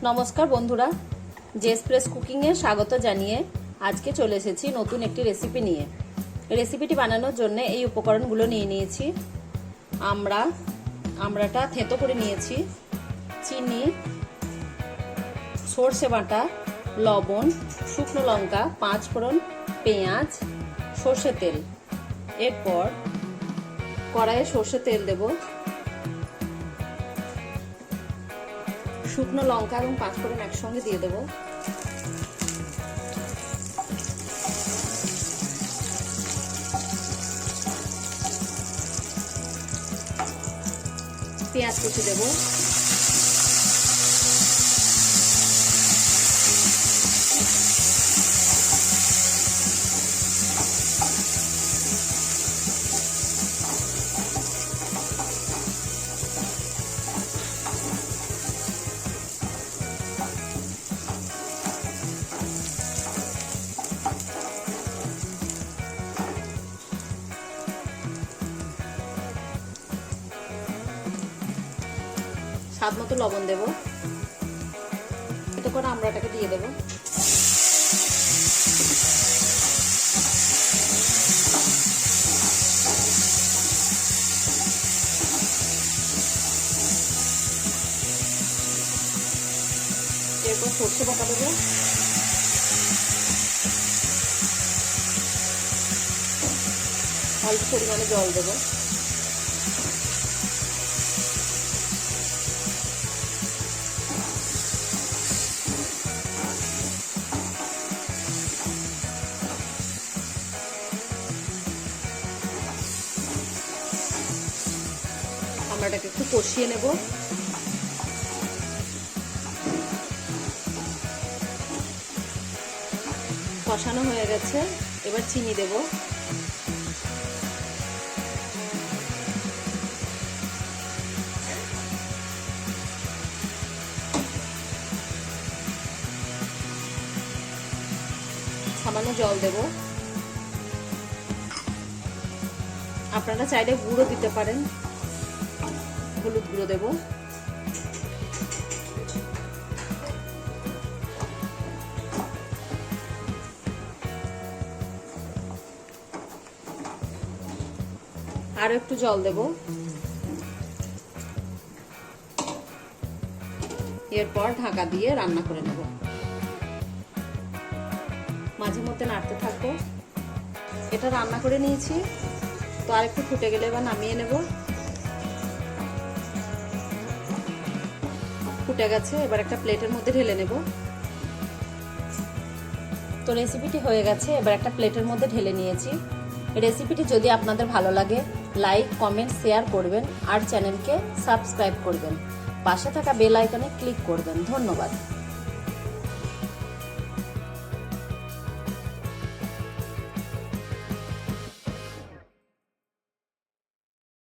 নমস্কার বন্ধুরা, জেসপ্রেস কুকিংয়ে স্বাগত জানিয়ে আজকে চলে এসেছি নতুন একটি রেসিপি নিয়ে। রেসিপিটি বানানোর জন্য এই উপকরণগুলো নিয়ে নিয়েছি। আমড়াটা থেঁতো করে নিয়েছি, চিনি, সর্ষে বাটা, লবণ, শুকনো লঙ্কা, 5 ফোড়ন, পেঁয়াজ, সর্ষের তেল। এরপর কড়াইয়ে সর্ষের তেল দেব, শুকনো লঙ্কা এবং 5 ফোড়ন একসঙ্গে দিয়ে দেব। পেঁয়াজ কুচি দেব, স্বাদ মতো লবণ দেব। এতে করে আমড়াটাকে দিয়ে দেব। এরপর সর্ষে বাটা দেব, অল্প পরিমাণে জল দেব। আমড়াটাকে একটু কষিয়ে নেব। কষানো হয়ে গেছে, এবার চিনি দেব। সামান্য জল দেব। আপনারা চাইলে গুঁড়ো দিতে পারেন। হলুদ গুঁড়ো দেব। আরো একটু জল দেব। এরপর ঢাকা দিয়ে রান্না করে নেব। মাঝে মধ্যে নাড়তে থাকবো। এটা রান্না করে নিয়েছি, তো আর একটু ফুটে গেলে এবার নামিয়ে নেব। ফুটে গেছে, এবার একটা প্লেটের মধ্যে ঢেলে নেব। তো রেসিপিটি হয়ে গেছে, এবার একটা প্লেটের মধ্যে ঢেলে নিয়েছি। রেসিপিটি যদি আপনাদের ভালো লাগে, লাইক, কমেন্ট, শেয়ার করবেন আর চ্যানেলকে সাবস্ক্রাইব করবেন। পাশে থাকা বেল আইকনে ক্লিক করবেন। ধন্যবাদ।